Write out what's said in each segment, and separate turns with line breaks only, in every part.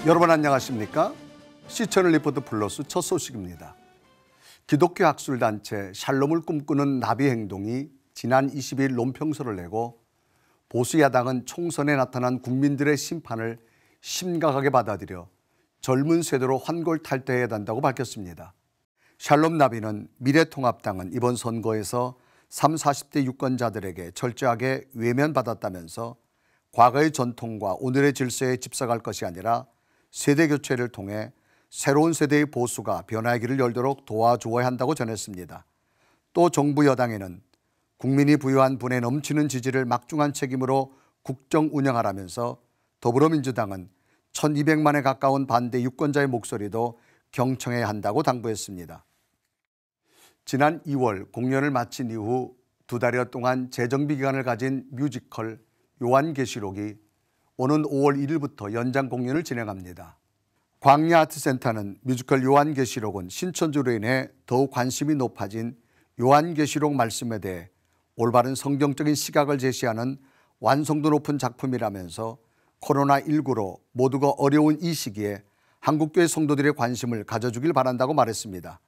여러분 안녕하십니까? 시청을 리포트 플러스 첫 소식입니다. 기독교 학술단체 샬롬을 꿈꾸는 나비 행동이 지난 22일 논평서를 내고 보수 야당은 총선에 나타난 국민들의 심판을 심각하게 받아들여 젊은 세대로 환골탈퇴해야 한다고 밝혔습니다. 샬롬 나비는 미래통합당은 이번 선거에서 30, 40대 유권자들에게 철저하게 외면받았다면서 과거의 전통과 오늘의 질서에 집착할 것이 아니라 세대교체를 통해 새로운 세대의 보수가 변화의 길을 열도록 도와주어야 한다고 전했습니다. 또 정부 여당에는 국민이 부여한 분에 넘치는 지지를 막중한 책임으로 국정 운영하라면서 더불어민주당은 1200만에 가까운 반대 유권자의 목소리도 경청해야 한다고 당부했습니다. 지난 2월 공연을 마친 이후 2달여 동안 재정비 기간을 가진 뮤지컬 요한계시록이 오는 5월 1일부터 연장 공연을 진행합니다. 광야아트센터는 뮤지컬 요한계시록은 신천지로 인해 더욱 관심이 높아진 요한계시록 말씀에 대해 올바른 성경적인 시각을 제시하는 완성도 높은 작품이라면서 코로나19로 모두가 어려운 이 시기에 한국교회 성도들의 관심을 가져주길 바란다고 말했습니다.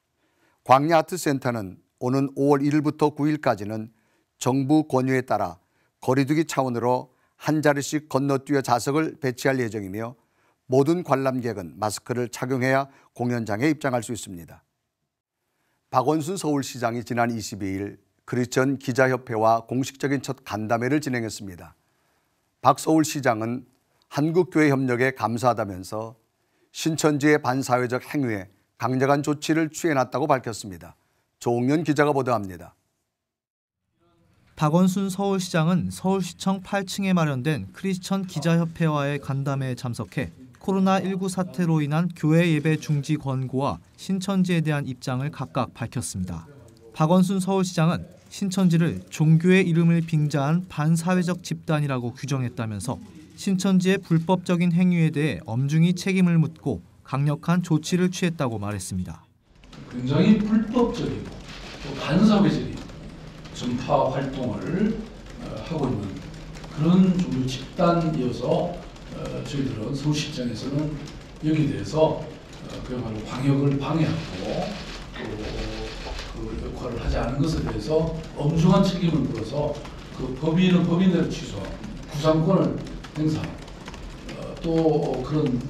광야아트센터는 오는 5월 1일부터 9일까지는 정부 권유에 따라 거리두기 차원으로 한 자리씩 건너뛰어 좌석을 배치할 예정이며 모든 관람객은 마스크를 착용해야 공연장에 입장할 수 있습니다. 박원순 서울시장이 지난 22일 크리스천 기자협회와 공식적인 첫 간담회를 진행했습니다. 박 서울시장은 한국교회 협력에 감사하다면서 신천지의 반사회적 행위에 강력한 조치를 취해놨다고 밝혔습니다. 조홍연 기자가 보도합니다.
박원순 서울시장은 서울시청 8층에 마련된 크리스천 기자협회와의 간담회에 참석해 코로나19 사태로 인한 교회 예배 중지 권고와 신천지에 대한 입장을 각각 밝혔습니다. 박원순 서울시장은 신천지를 종교의 이름을 빙자한 반사회적 집단이라고 규정했다면서 신천지의 불법적인 행위에 대해 엄중히 책임을 묻고 강력한 조치를 취했다고 말했습니다.
굉장히 불법적이고 또 반사회적인 전파 활동을 하고 있는 그런 종교 집단이어서 저희들은 서울시장에서는 여기에 대해서 그야말로 방역을 방해하고 또 그 역할을 하지 않은 것에 대해서 엄중한 책임을 물어서 그 법인은 법인대로 취소하고 구상권을 행사하고 또 그런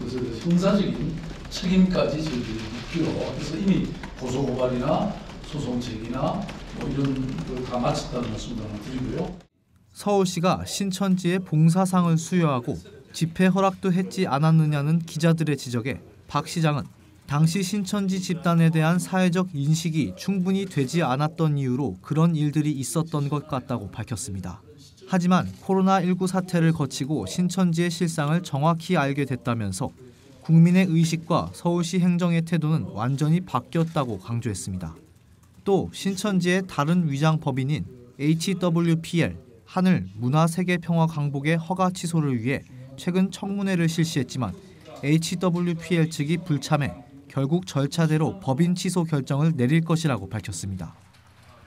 것에 대해서 형사적인 책임까지 저희들이 묻기로 해서 이미 고소고발이나 소송 제기나 이런 걸 다 마쳤다는 말씀도 하나 드리고요.
서울시가 신천지의 봉사상을 수여하고 집회 허락도 했지 않았느냐는 기자들의 지적에 박 시장은 당시 신천지 집단에 대한 사회적 인식이 충분히 되지 않았던 이유로 그런 일들이 있었던 것 같다고 밝혔습니다. 하지만 코로나19 사태를 거치고 신천지의 실상을 정확히 알게 됐다면서 국민의 의식과 서울시 행정의 태도는 완전히 바뀌었다고 강조했습니다. 또 신천지의 다른 위장 법인인 HWPL 하늘 문화세계평화강복의 허가 취소를 위해 최근 청문회를 실시했지만 HWPL 측이 불참해 결국 절차대로 법인 취소 결정을 내릴 것이라고 밝혔습니다.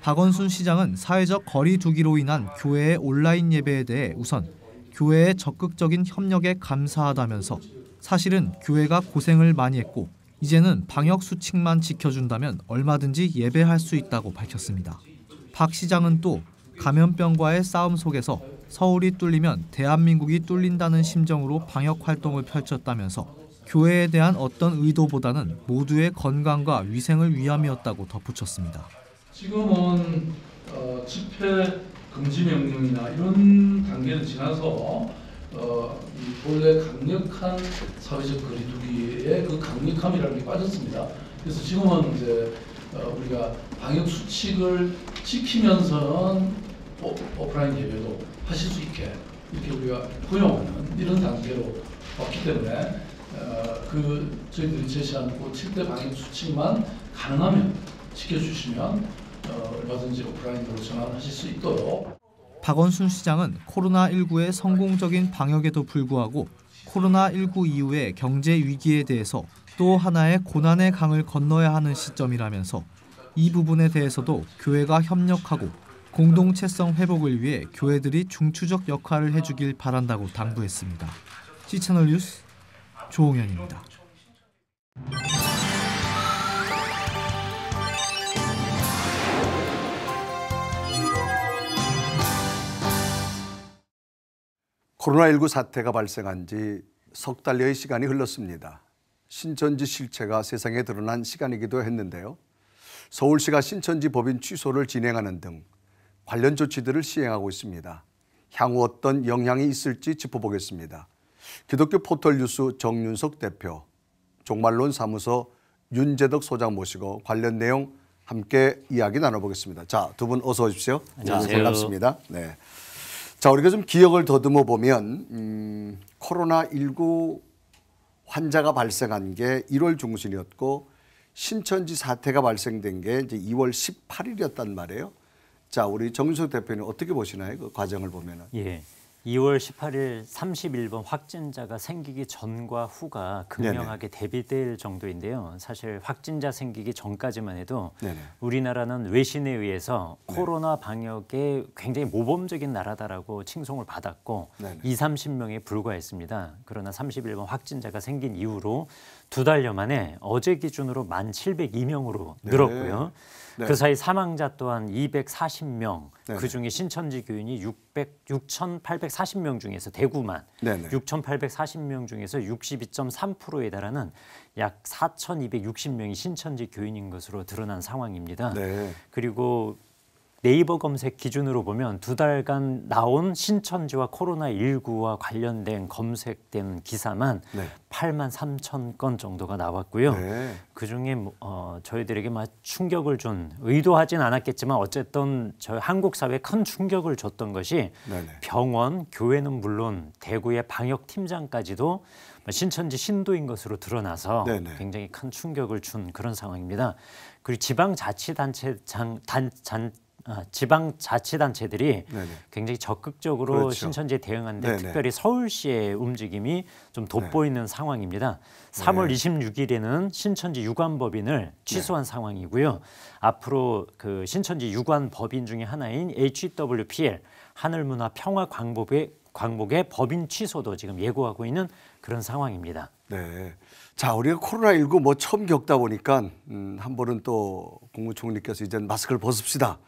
박원순 시장은 사회적 거리 두기로 인한 교회의 온라인 예배에 대해 우선 교회의 적극적인 협력에 감사하다면서 사실은 교회가 고생을 많이 했고 이제는 방역 수칙만 지켜준다면 얼마든지 예배할 수 있다고 밝혔습니다. 박 시장은 또 감염병과의 싸움 속에서 서울이 뚫리면 대한민국이 뚫린다는 심정으로 방역 활동을 펼쳤다면서 교회에 대한 어떤 의도보다는 모두의 건강과 위생을 위함이었다고 덧붙였습니다.
지금은 집회 금지 명령이나 이런 단계를 지나서 본래 강력한 사회적 거리두기의 그 강력함이라는 게 빠졌습니다. 그래서 지금은 이제 우리가 방역 수칙을 지키면서는 오프라인 예배도 하실 수 있게 이렇게 우리가 허용하는 이런 단계로 왔기 때문에 저희들이 제시한 그 7대 방역 수칙만 가능하면 지켜주시면 얼마든지 오프라인으로 전환하실 수 있도록.
박원순 시장은 코로나19의 성공적인 방역에도 불구하고 코로나19 이후의 경제 위기에 대해서 또 하나의 고난의 강을 건너야 하는 시점이라면서 이 부분에 대해서도 교회가 협력하고 공동체성 회복을 위해 교회들이 중추적 역할을 해주길 바란다고 당부했습니다. C채널 뉴스 조홍현입니다.
코로나19 사태가 발생한 지 석 달여의 시간이 흘렀습니다. 신천지 실체가 세상에 드러난 시간이기도 했는데요. 서울시가 신천지 법인 취소를 진행하는 등 관련 조치들을 시행하고 있습니다. 향후 어떤 영향이 있을지 짚어보겠습니다. 기독교 포털 뉴스 정윤석 대표, 종말론 사무소 윤재덕 소장 모시고 관련 내용 함께 이야기 나눠보겠습니다. 자, 두 분 어서 오십시오.
안녕하세요.
반갑습니다. 네. 자, 우리가 좀 기억을 더듬어 보면 코로나19 환자가 발생한 게 1월 중순이었고 신천지 사태가 발생된 게 이제 2월 18일이었단 말이에요. 자, 우리 정윤석 대표님 어떻게 보시나요? 그 과정을 보면은.
예. 2월 18일 31번 확진자가 생기기 전과 후가 극명하게 대비될 정도인데요. 사실 확진자 생기기 전까지만 해도
네네.
우리나라는 외신에 의해서 코로나 방역에 굉장히 모범적인 나라다라고 칭송을 받았고
네네.
20-30명에 불과했습니다. 그러나 31번 확진자가 생긴 이후로 2달여 만에 어제 기준으로 1,702명으로 늘었고요.
네.
그 사이 사망자 또한 240명,
네네.
그중에 신천지 교인이 6,840명 중에서 대구만
네네.
6,840명 중에서 62.3%에 달하는 약 4,260명이 신천지 교인인 것으로 드러난 상황입니다.
네.
그리고 네이버 검색 기준으로 보면 2달간 나온 신천지와 코로나19와 관련된 검색된 기사만
네.
8만 3천 건 정도가 나왔고요.
네.
그중에 저희들에게 충격을 준, 의도하진 않았겠지만 어쨌든 저희 한국 사회에 큰 충격을 줬던 것이
네네.
병원, 교회는 물론 대구의 방역팀장까지도 신천지 신도인 것으로 드러나서
네네.
굉장히 큰 충격을 준 그런 상황입니다. 그리고 지방자치단체들이
네네.
굉장히 적극적으로
그렇죠.
신천지에 대응하는데
네네.
특별히 서울시의 움직임이 좀 돋보이는 상황입니다. 3월 26일에는 신천지 유관법인을 취소한 상황이고요. 앞으로 그 신천지 유관법인 중에 하나인 HWPL 하늘문화평화광복의 법인 취소도 지금 예고하고 있는 그런 상황입니다.
네. 자, 우리가 코로나19 뭐 처음 겪다 보니까 한 번은 또 국무총리께서 이제 마스크를 벗읍시다.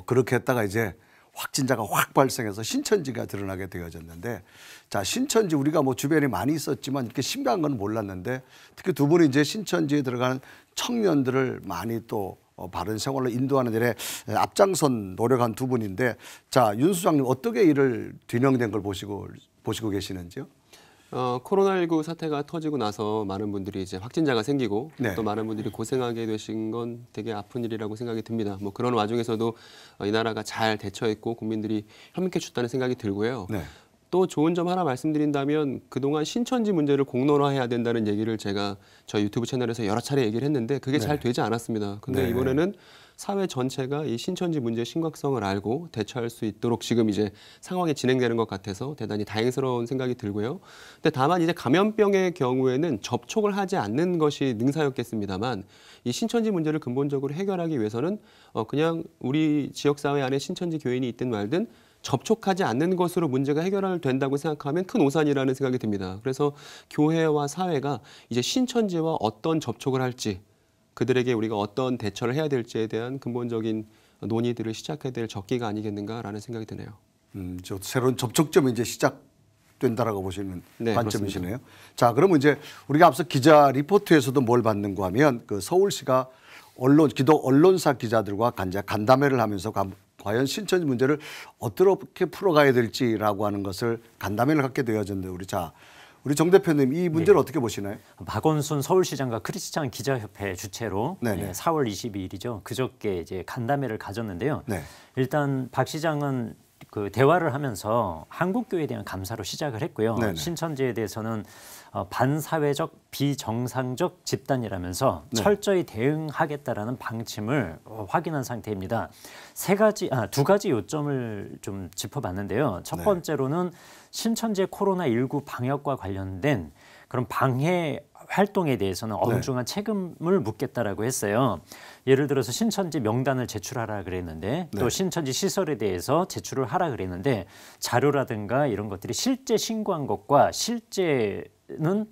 그렇게 했다가 이제 확진자가 확 발생해서 신천지가 드러나게 되어졌는데, 자, 신천지 우리가 뭐 주변에 많이 있었지만 이렇게 심각한 건 몰랐는데, 특히 두 분이 이제 신천지에 들어가는 청년들을 많이 또 바른 생활로 인도하는 일에 앞장선 노력한 두 분인데, 자, 윤 수장님 어떻게 이를 뒤녕된 걸 보시고 계시는지요?
코로나19 사태가 터지고 나서 많은 분들이 이제 확진자가 생기고
네.
또 많은 분들이 고생하게 되신 건 되게 아픈 일이라고 생각이 듭니다. 뭐 그런 와중에서도 이 나라가 잘 대처했고 국민들이 협력해 줬다는 생각이 들고요.
네.
또 좋은 점 하나 말씀드린다면 그동안 신천지 문제를 공론화해야 된다는 얘기를 제가 저희 유튜브 채널에서 여러 차례 얘기를 했는데 그게 잘 되지 않았습니다. 근데
네.
이번에는 사회 전체가 이 신천지 문제의 심각성을 알고 대처할 수 있도록 지금 이제 상황이 진행되는 것 같아서 대단히 다행스러운 생각이 들고요. 근데 다만 이제 감염병의 경우에는 접촉을 하지 않는 것이 능사였겠습니다만 이 신천지 문제를 근본적으로 해결하기 위해서는 그냥 우리 지역사회 안에 신천지 교인이 있든 말든 접촉하지 않는 것으로 문제가 해결된다고 생각하면 큰 오산이라는 생각이 듭니다. 그래서 교회와 사회가 이제 신천지와 어떤 접촉을 할지 그들에게 우리가 어떤 대처를 해야 될지에 대한 근본적인 논의들을 시작해야 될 적기가 아니겠는가라는 생각이 드네요.
저 새로운 접촉점이 이제 시작된다라고 보시는
네,
관점이시네요. 자, 그러면 이제 우리가 앞서 기자 리포트에서도 뭘 받는가 하면 그 서울시가 기독 언론사 기자들과 간담회를 하면서 과연 신천지 문제를 어떻게 풀어가야 될지라고 하는 것을 간담회를 갖게 되어졌는데 우리 정 대표님 이 문제를 어떻게 보시나요?
박원순 서울시장과 크리스찬 기자협회 주최로
네네.
4월 22일이죠. 그저께 이제 간담회를 가졌는데요.
네.
일단 박 시장은 그 대화를 하면서 한국교회에 대한 감사로 시작을 했고요.
네네.
신천지에 대해서는 반사회적 비정상적 집단이라면서
네.
철저히 대응하겠다라는 방침을 확인한 상태입니다. 두 가지 요점을 좀 짚어봤는데요. 첫
네.
번째로는 신천지의 코로나19 방역과 관련된 그런 방해 활동에 대해서는 엄중한 책임을 묻겠다라고 했어요. 예를 들어서 신천지 명단을 제출하라 그랬는데 또
네.
신천지 시설에 대해서 제출을 하라 그랬는데 자료라든가 이런 것들이 실제 신고한 것과 실제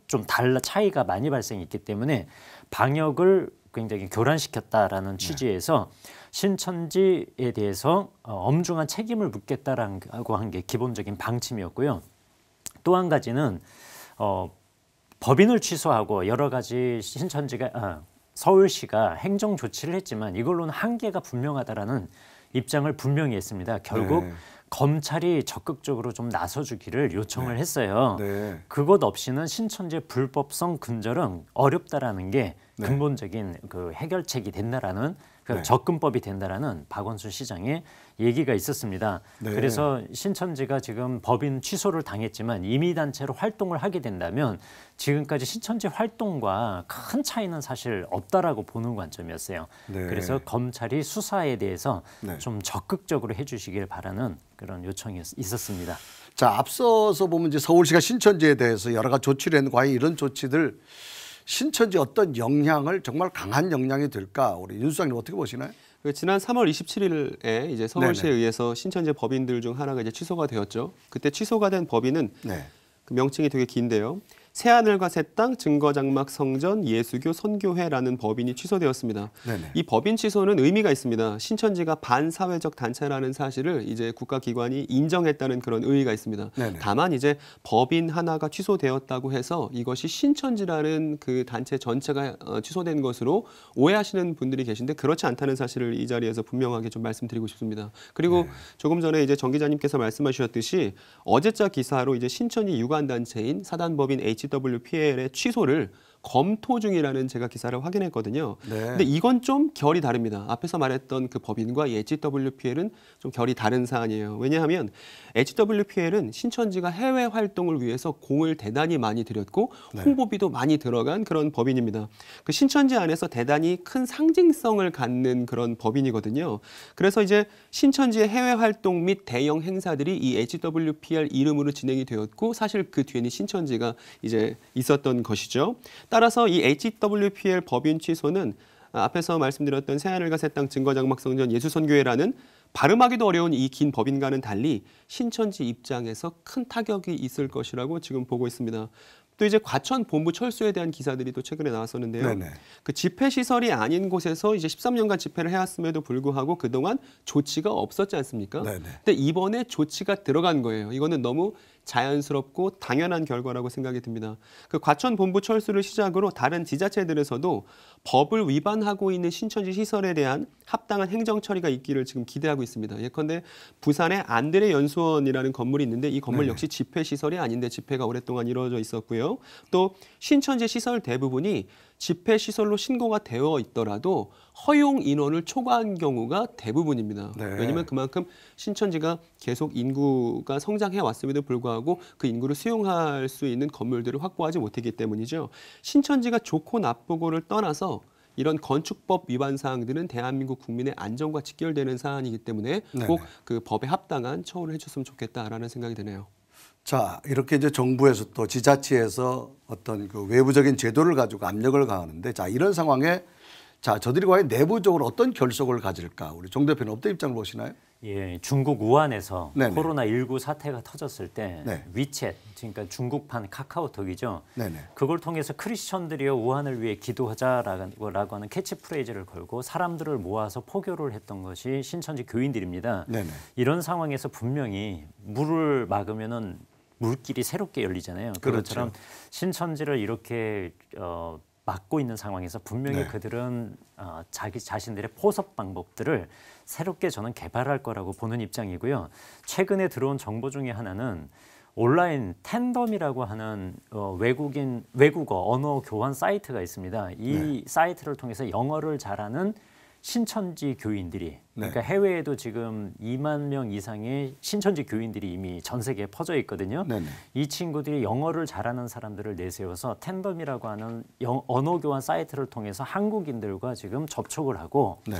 좀 차이가 많이 발생했기 때문에 방역을 굉장히 교란시켰다라는 취지에서 신천지에 대해서 엄중한 책임을 묻겠다라고 한 게 기본적인 방침이었고요. 또 한 가지는 법인을 취소하고 여러 가지 서울시가 행정 조치를 했지만 이걸로는 한계가 분명하다라는 입장을 분명히 했습니다. 결국
네.
검찰이 적극적으로 좀 나서주기를 요청을 했어요.
네.
그것 없이는 신천지의 불법성 근절은 어렵다라는 게
네.
근본적인 그 해결책이 된다라는 그
네.
접근법이 된다라는 박원순 시장의 얘기가 있었습니다.
네.
그래서 신천지가 지금 법인 취소를 당했지만 임의단체로 활동을 하게 된다면 지금까지 신천지 활동과 큰 차이는 사실 없다라고 보는 관점이었어요.
네.
그래서 검찰이 수사에 대해서
네.
좀 적극적으로 해주시길 바라는 그런 요청이 있었습니다.
자, 앞서서 보면 이제 서울시가 신천지에 대해서 여러 가지 조치를 했는데 과연 이런 조치들 신천지 어떤 영향을 정말 강한 영향이 될까? 우리 윤 수장님 어떻게 보시나요?
지난 3월 27일에 이제 서울시에
네네.
의해서 신천지 법인들 중 하나가 이제 취소가 되었죠. 그때 취소가 된 법인은
네.
그 명칭이 되게 긴데요. 새하늘과 새 땅 증거장막 성전 예수교 선교회라는 법인이 취소되었습니다.
네네.
이 법인 취소는 의미가 있습니다. 신천지가 반사회적 단체라는 사실을 이제 국가기관이 인정했다는 그런 의의가 있습니다.
네네.
다만 이제 법인 하나가 취소되었다고 해서 이것이 신천지라는 그 단체 전체가 취소된 것으로 오해하시는 분들이 계신데 그렇지 않다는 사실을 이 자리에서 분명하게 좀 말씀드리고 싶습니다. 그리고 조금 전에 이제 정 기자님께서 말씀하셨듯이 어제자 기사로 이제 신천지 유관단체인 사단법인 HWPL의 취소를 검토 중이라는 제가 기사를 확인했거든요.
네.
근데 이건 좀 결이 다릅니다. 앞에서 말했던 그 법인과 이 HWPL은 좀 결이 다른 사안이에요. 왜냐하면 HWPL은 신천지가 해외 활동을 위해서 공을 대단히 많이 들였고 홍보비도 많이 들어간 그런 법인입니다. 그 신천지 안에서 대단히 큰 상징성을 갖는 그런 법인이거든요. 그래서 이제 신천지의 해외 활동 및 대형 행사들이 이 HWPL 이름으로 진행이 되었고 사실 그 뒤에는 신천지가 이제 있었던 것이죠. 따라서 이 HWPL 법인 취소는 앞에서 말씀드렸던 새하늘과 새 땅 증거장막성전 예수선교회라는 발음하기도 어려운 이 긴 법인과는 달리 신천지 입장에서 큰 타격이 있을 것이라고 지금 보고 있습니다. 또 이제 과천 본부 철수에 대한 기사들이 또 최근에 나왔었는데요.
네네.
그 집회 시설이 아닌 곳에서 이제 13년간 집회를 해왔음에도 불구하고 그동안 조치가 없었지 않습니까?
네네.
근데 이번에 조치가 들어간 거예요. 이거는 너무 자연스럽고 당연한 결과라고 생각이 듭니다. 그 과천 본부 철수를 시작으로 다른 지자체들에서도 법을 위반하고 있는 신천지 시설에 대한 합당한 행정 처리가 있기를 지금 기대하고 있습니다. 예컨대 부산의 안드레 연수원이라는 건물이 있는데 이 건물 역시 집회 시설이 아닌데 집회가 오랫동안 이루어져 있었고요. 또 신천지 시설 대부분이 집회 시설로 신고가 되어 있더라도 허용 인원을 초과한 경우가 대부분입니다.
네.
왜냐하면 그만큼 신천지가 계속 인구가 성장해 왔음에도 불구하고 그 인구를 수용할 수 있는 건물들을 확보하지 못했기 때문이죠. 신천지가 좋고 나쁘고를 떠나서 이런 건축법 위반 사항들은 대한민국 국민의 안전과 직결되는 사안이기 때문에 꼭 그 법에 합당한 처우를 해줬으면 좋겠다라는 생각이 드네요.
자, 이렇게 이제 정부에서 또 지자체에서 어떤 그 외부적인 제도를 가지고 압력을 가하는데 자, 이런 상황에 자, 저들이 과연 내부적으로 어떤 결속을 가질까? 우리 정 대표는 어떤 입장을 보시나요?
예, 중국 우한에서
네네.
코로나19 사태가 터졌을 때
네.
위챗, 그러니까 중국판 카카오톡이죠.
네네.
그걸 통해서 크리스천들이여 우한을 위해 기도하자라고 하는 캐치프레이즈를 걸고 사람들을 모아서 포교를 했던 것이 신천지 교인들입니다.
네네.
이런 상황에서 분명히 물을 막으면은 물길이 새롭게 열리잖아요. 그것처럼 신천지를 이렇게 막고 있는 상황에서 분명히
네.
그들은 자기 자신들의 포섭 방법들을 새롭게 저는 개발할 거라고 보는 입장이고요. 최근에 들어온 정보 중에 하나는 온라인 텐덤이라고 하는 외국어 언어 교환 사이트가 있습니다. 이 사이트를 통해서 영어를 잘하는 신천지 교인들이 그러니까 해외에도 지금 2만 명 이상의 신천지 교인들이 이미 전 세계에 퍼져 있거든요.
네네.
이 친구들이 영어를 잘하는 사람들을 내세워서 텐덤이라고 하는 언어 교환 사이트를 통해서 한국인들과 지금 접촉을 하고
네.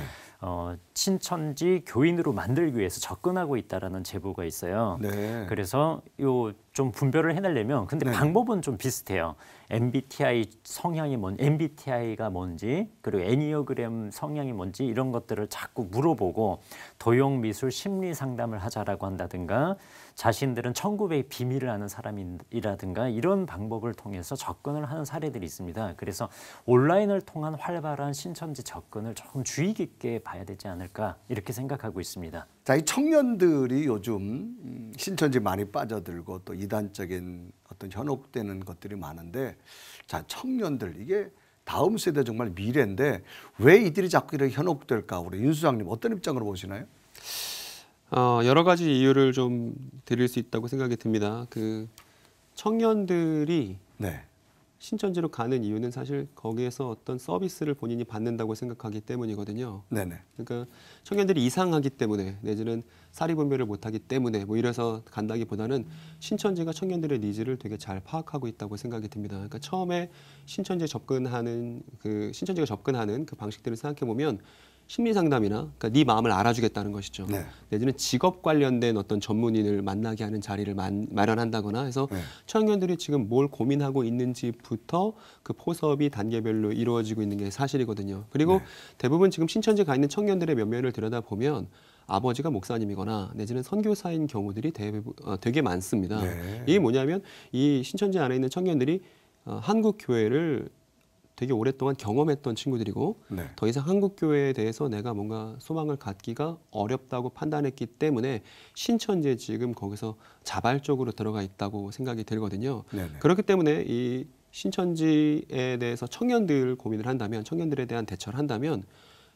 신천지 교인으로 만들기 위해서 접근하고 있다라는 제보가 있어요.
네.
그래서 요 좀 분별을 해내려면 근데 방법은 좀 비슷해요. MBTI 성향이 MBTI가 뭔지 그리고 애니어그램 성향이 뭔지 이런 것들을 자꾸 물어보고 보고 도용미술 심리 상담을 하자라고 한다든가 자신들은 1900의 비밀을 아는 사람이라든가 이런 방법을 통해서 접근을 하는 사례들이 있습니다. 그래서 온라인을 통한 활발한 신천지 접근을 조금 주의 깊게 봐야 되지 않을까 이렇게 생각하고 있습니다.
자, 이 청년들이 요즘 신천지 많이 빠져들고 또 이단적인 어떤 현혹되는 것들이 많은데, 자, 청년들 이게 다음 세대 정말 미래인데 왜 이들이 자꾸 이렇게 현혹될까? 우리 윤 수장님 어떤 입장으로 보시나요?
여러 가지 이유를 좀 드릴 수 있다고 생각이 듭니다. 그 청년들이
네.
신천지로 가는 이유는 사실 거기에서 어떤 서비스를 본인이 받는다고 생각하기 때문이거든요.
네네.
그러니까 청년들이 이상하기 때문에 내지는 사리분별을 못하기 때문에 뭐 이래서 간다기보다는 신천지가 청년들의 니즈를 되게 잘 파악하고 있다고 생각이 듭니다. 그러니까 처음에 신천지가 접근하는 그 방식들을 생각해 보면 심리 상담이나 그러니까 네 마음을 알아주겠다는 것이죠.
네.
내지는 직업 관련된 어떤 전문인을 만나게 하는 자리를 마련한다거나 해서
네.
청년들이 지금 뭘 고민하고 있는지부터 그 포섭이 단계별로 이루어지고 있는 게 사실이거든요. 그리고
네.
대부분 지금 신천지에 가 있는 청년들의 면면을 들여다보면 아버지가 목사님이거나 내지는 선교사인 경우들이 되게 많습니다.
네.
이게 뭐냐면 이 신천지 안에 있는 청년들이 한국 교회를 되게 오랫동안 경험했던 친구들이고
네.
더 이상 한국 교회에 대해서 내가 뭔가 소망을 갖기가 어렵다고 판단했기 때문에 신천지에 지금 거기서 자발적으로 들어가 있다고 생각이 들거든요.
네네.
그렇기 때문에 이 신천지에 대해서 청년들 고민을 한다면, 청년들에 대한 대처를 한다면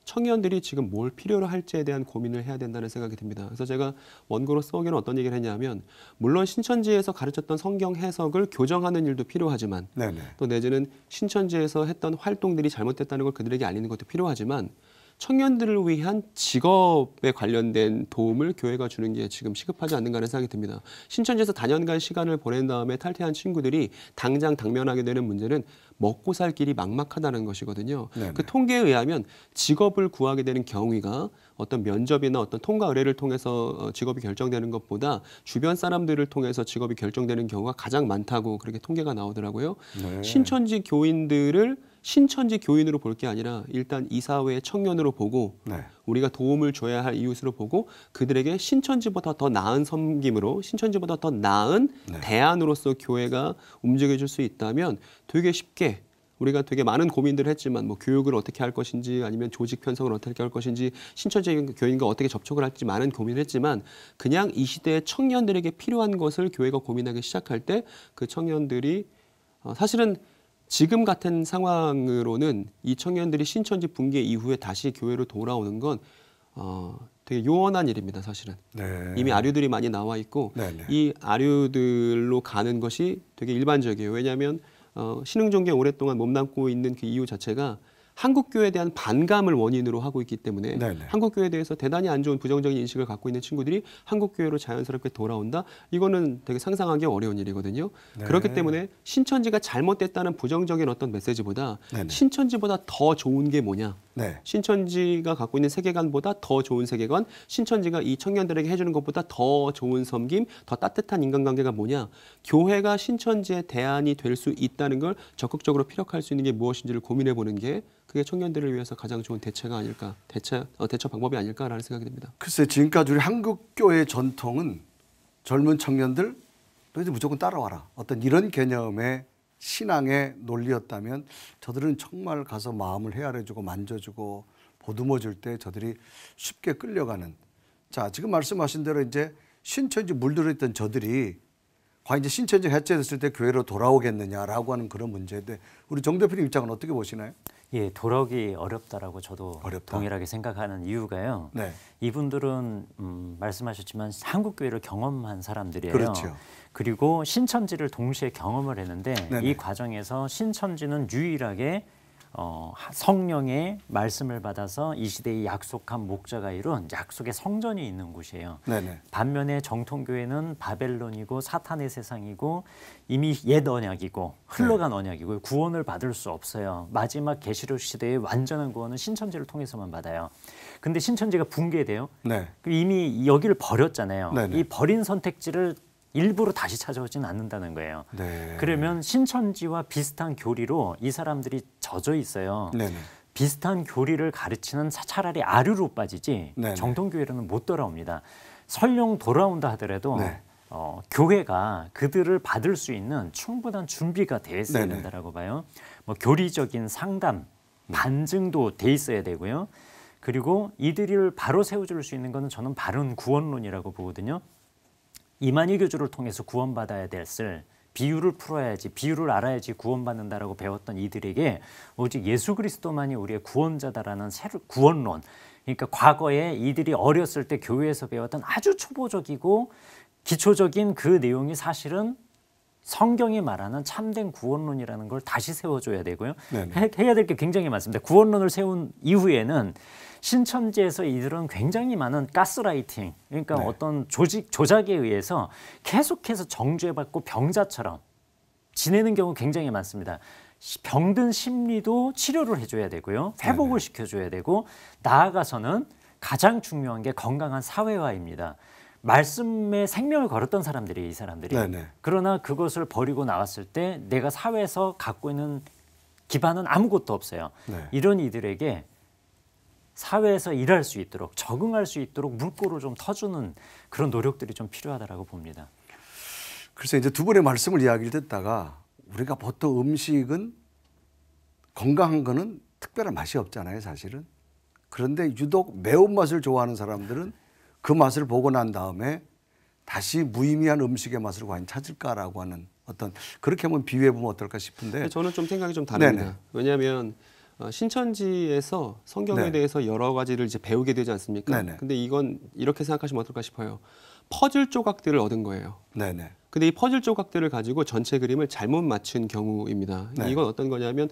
청년들이 지금 뭘 필요로 할지에 대한 고민을 해야 된다는 생각이 듭니다. 그래서 제가 원고로 써오기는 어떤 얘기를 했냐면, 물론 신천지에서 가르쳤던 성경 해석을 교정하는 일도 필요하지만
네네.
또 내지는 신천지에서 했던 활동들이 잘못됐다는 걸 그들에게 알리는 것도 필요하지만 청년들을 위한 직업에 관련된 도움을 교회가 주는 게 지금 시급하지 않는가 하는 생각이 듭니다. 신천지에서 다년간 시간을 보낸 다음에 탈퇴한 친구들이 당장 당면하게 되는 문제는 먹고 살 길이 막막하다는 것이거든요.
네네.
그 통계에 의하면 직업을 구하게 되는 경위가 어떤 면접이나 어떤 통과 의뢰를 통해서 직업이 결정되는 것보다 주변 사람들을 통해서 직업이 결정되는 경우가 가장 많다고 그렇게 통계가 나오더라고요.
네.
신천지 교인들을 신천지 교인으로 볼 게 아니라 일단 이사회의 청년으로 보고
네.
우리가 도움을 줘야 할 이웃으로 보고 그들에게 신천지보다 더 나은 섬김으로 신천지보다 더 나은
네.
대안으로서 교회가 움직여줄 수 있다면 되게 쉽게 우리가 되게 많은 고민들을 했지만 뭐 교육을 어떻게 할 것인지 아니면 조직 편성을 어떻게 할 것인지 신천지 교인과 어떻게 접촉을 할지 많은 고민을 했지만 그냥 이 시대의 청년들에게 필요한 것을 교회가 고민하기 시작할 때 그 청년들이 사실은 지금 같은 상황으로는 이 청년들이 신천지 붕괴 이후에 다시 교회로 돌아오는 건 되게 요원한 일입니다, 사실은.
네.
이미 아류들이 많이 나와 있고
네네.
이 아류들로 가는 것이 되게 일반적이에요. 왜냐하면 신흥종교에 오랫동안 몸담고 있는 그 이유 자체가 한국교회에 대한 반감을 원인으로 하고 있기 때문에
네네.
한국교회에 대해서 대단히 안 좋은 부정적인 인식을 갖고 있는 친구들이 한국교회로 자연스럽게 돌아온다? 이거는 되게 상상하기 어려운 일이거든요.
네.
그렇기 때문에 신천지가 잘못됐다는 부정적인 어떤 메시지보다
네네.
신천지보다 더 좋은 게 뭐냐?
네.
신천지가 갖고 있는 세계관보다 더 좋은 세계관, 신천지가 이 청년들에게 해주는 것보다 더 좋은 섬김, 더 따뜻한 인간관계가 뭐냐? 교회가 신천지의 대안이 될 수 있다는 걸 적극적으로 피력할 수 있는 게 무엇인지를 고민해보는 게 그게 청년들을 위해서 가장 좋은 대처가 아닐까, 대처 방법이 아닐까라는 생각이 듭니다.
글쎄 지금까지 우리 한국교회 전통은 젊은 청년들 너희들 무조건 따라와라. 어떤 이런 개념의 신앙의 논리였다면 저들은 정말 가서 마음을 헤아려주고 만져주고 보듬어줄 때 저들이 쉽게 끌려가는. 자, 지금 말씀하신 대로 이제 신천지 물들어있던 저들이 과연 이제 신천지가 해체됐을 때 교회로 돌아오겠느냐라고 하는 그런 문제인데 우리 정 대표님 입장은 어떻게 보시나요?
예, 돌아오기 어렵다라고 저도
어렵다.
동일하게 생각하는 이유가요.
네.
이분들은 말씀하셨지만 한국교회를 경험한 사람들이에요.
그렇죠.
그리고 신천지를 동시에 경험을 했는데
네네.
이 과정에서 신천지는 유일하게 성령의 말씀을 받아서 이 시대에 약속한 목자가 이룬 약속의 성전이 있는 곳이에요.
네네.
반면에 정통교회는 바벨론이고 사탄의 세상이고 이미 옛 언약이고 흘러간 언약이고 구원을 받을 수 없어요. 마지막 계시록 시대의 완전한 구원은 신천지를 통해서만 받아요. 근데 신천지가 붕괴돼요.
네.
이미 여기를 버렸잖아요.
네네.
이 버린 선택지를 일부러 다시 찾아오지는 않는다는 거예요.
네.
그러면 신천지와 비슷한 교리로 이 사람들이 젖어 있어요.
네네.
비슷한 교리를 가르치는 차라리 아류로 빠지지
네네.
정통교회로는 못 돌아옵니다. 설령 돌아온다 하더라도
네.
교회가 그들을 받을 수 있는 충분한 준비가 돼 있어야
네네.
된다라고 봐요. 뭐 교리적인 상담, 반증도 돼 있어야 되고요. 그리고 이들을 바로 세워줄 수 있는 것은 저는 바른 구원론이라고 보거든요. 이만희 교주를 통해서 구원받아야 됐을 비유를 풀어야지, 비유를 알아야지 구원받는다라고 배웠던 이들에게 오직 예수 그리스도만이 우리의 구원자다라는 구원론. 그러니까 과거에 이들이 어렸을 때 교회에서 배웠던 아주 초보적이고 기초적인 그 내용이 사실은 성경이 말하는 참된 구원론이라는 걸 다시 세워줘야 되고요. 해야 될 게 굉장히 많습니다. 구원론을 세운 이후에는 신천지에서 이들은 굉장히 많은 가스라이팅, 그러니까
네.
어떤 조작에 의해서 계속해서 정죄받고 병자처럼 지내는 경우 굉장히 많습니다. 병든 심리도 치료를 해줘야 되고요. 회복을 시켜줘야 되고 나아가서는 가장 중요한 게 건강한 사회화입니다. 말씀에 생명을 걸었던 사람들이 이 사람들이.
네네.
그러나 그것을 버리고 나왔을 때 내가 사회에서 갖고 있는 기반은 아무것도 없어요.
네.
이런 이들에게 사회에서 일할 수 있도록 적응할 수 있도록 물꼬를 좀 터주는 그런 노력들이 좀 필요하다라고 봅니다.
글쎄 이제 두 분의 말씀을 이야기를 듣다가 우리가 보통 음식은 건강한 거는 특별한 맛이 없잖아요, 사실은. 그런데 유독 매운맛을 좋아하는 사람들은 그 맛을 보고 난 다음에 다시 무의미한 음식의 맛을 과연 찾을까라고 하는 어떤 그렇게 한번 비유해 보면 어떨까 싶은데
저는 좀 생각이 좀 다릅니다.
네네.
왜냐하면 신천지에서 성경에
네.
대해서 여러 가지를 이제 배우게 되지 않습니까?
네네.
근데 이건 이렇게 생각하시면 어떨까 싶어요. 퍼즐 조각들을 얻은 거예요.
네네.
근데 이 퍼즐 조각들을 가지고 전체 그림을 잘못 맞춘 경우입니다.
네.
이건 어떤 거냐면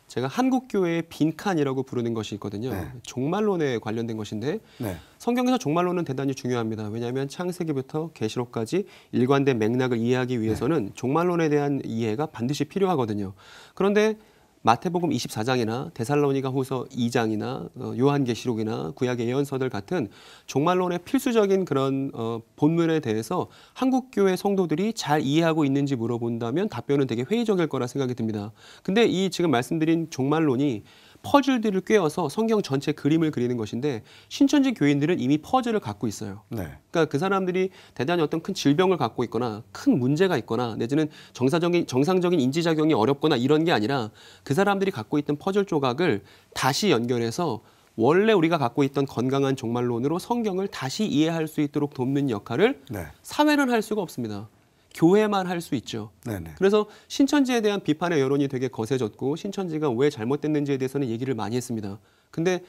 제가 한국교회의 빈칸이라고 부르는 것이 있거든요.
네.
종말론에 관련된 것인데
네.
성경에서 종말론은 대단히 중요합니다. 왜냐하면 창세기부터 계시록까지 일관된 맥락을 이해하기 위해서는 종말론에 대한 이해가 반드시 필요하거든요. 그런데 마태복음 24장이나 데살로니가후서 2장이나 요한계시록이나 구약의 예언서들 같은 종말론의 필수적인 그런 본문에 대해서 한국교회 성도들이 잘 이해하고 있는지 물어본다면 답변은 되게 회의적일 거라 생각이 듭니다. 근데 이 지금 말씀드린 종말론이 퍼즐들을 꿰어서 성경 전체 그림을 그리는 것인데 신천지 교인들은 이미 퍼즐을 갖고 있어요.
네.
그러니까 그 사람들이 대단히 어떤 큰 질병을 갖고 있거나 큰 문제가 있거나 내지는 정상적인 인지작용이 어렵거나 이런 게 아니라 그 사람들이 갖고 있던 퍼즐 조각을 다시 연결해서 원래 우리가 갖고 있던 건강한 종말론으로 성경을 다시 이해할 수 있도록 돕는 역할을
네.
사회는 할 수가 없습니다. 교회만 할 수 있죠.
네네.
그래서 신천지에 대한 비판의 여론이 되게 거세졌고 신천지가 왜 잘못됐는지에 대해서는 얘기를 많이 했습니다. 근데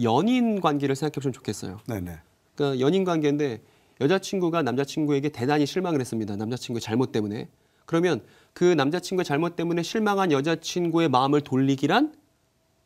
연인 관계를 생각해 보시면 좋겠어요.
네네.
그러니까 연인 관계인데 여자친구가 남자친구에게 대단히 실망을 했습니다. 남자친구의 잘못 때문에. 그러면 그 남자친구의 잘못 때문에 실망한 여자친구의 마음을 돌리기란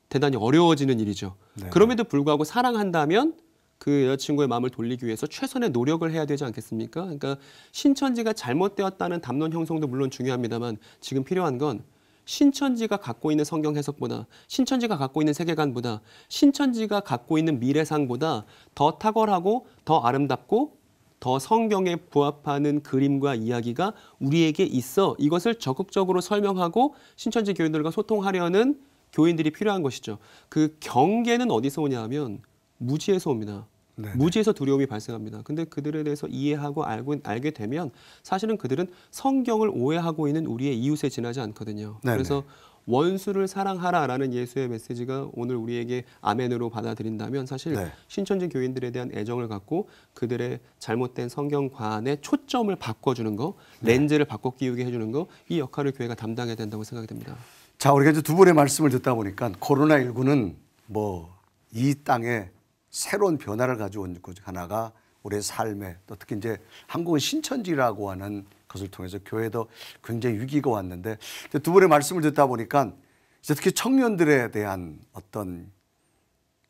대단히 어려워지는 일이죠.
네.
그럼에도 불구하고 사랑한다면 그 여자친구의 마음을 돌리기 위해서 최선의 노력을 해야 되지 않겠습니까? 그러니까 신천지가 잘못되었다는 담론 형성도 물론 중요합니다만 지금 필요한 건 신천지가 갖고 있는 성경 해석보다 신천지가 갖고 있는 세계관보다 신천지가 갖고 있는 미래상보다 더 탁월하고 더 아름답고 더 성경에 부합하는 그림과 이야기가 우리에게 있어 이것을 적극적으로 설명하고 신천지 교인들과 소통하려는 교인들이 필요한 것이죠. 그 경계는 어디서 오냐 하면 무지에서 옵니다.
네네.
무지에서 두려움이 발생합니다. 근데 그들에 대해서 이해하고 알게 되면 사실은 그들은 성경을 오해하고 있는 우리의 이웃에 지나지 않거든요.
네네.
그래서 원수를 사랑하라라는 예수의 메시지가 오늘 우리에게 아멘으로 받아들인다면 사실
네.
신천지 교인들에 대한 애정을 갖고 그들의 잘못된 성경관의 초점을 바꿔주는 거, 렌즈를 바꿔 끼우게 해주는 거, 이 역할을 교회가 담당해야 된다고 생각이 됩니다.
자, 우리가 이제 두 분의 말씀을 듣다 보니까 코로나19는 뭐 이 땅에 새로운 변화를 가져온 것 하나가 우리의 삶에 또 특히 이제 한국은 신천지라고 하는 것을 통해서 교회도 굉장히 위기가 왔는데 두 분의 말씀을 듣다 보니까 이제 특히 청년들에 대한 어떤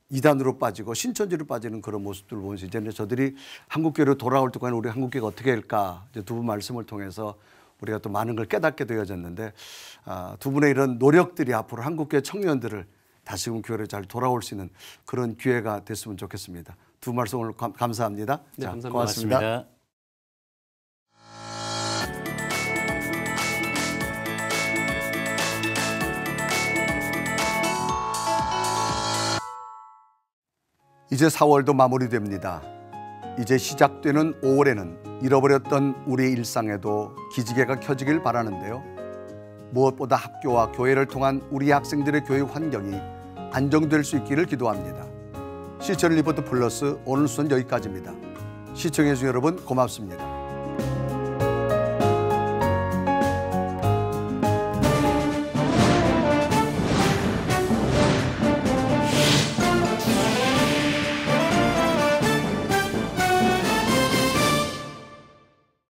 이단으로 빠지고 신천지로 빠지는 그런 모습들을 보면서 이제 저들이 한국교회로 돌아올 때까지 우리 한국교회가 어떻게 할까 이제 두 분 말씀을 통해서 우리가 또 많은 걸 깨닫게 되어졌는데 두 분의 이런 노력들이 앞으로 한국교회 청년들을 다시금 교회로 잘 돌아올 수 있는 그런 기회가 됐으면 좋겠습니다. 두 말씀 오늘 감사합니다.
네,
자,
감사합니다.
고맙습니다.
고맙습니다.
이제 4월도 마무리됩니다. 이제 시작되는 5월에는 잃어버렸던 우리 일상에도 기지개가 켜지길 바라는데요. 무엇보다 학교와 교회를 통한 우리 학생들의 교육 환경이 안정될 수 있기를 기도합니다. 시청 리포트 플러스 오늘 순 여기까지입니다. 시청해주신 여러분 고맙습니다.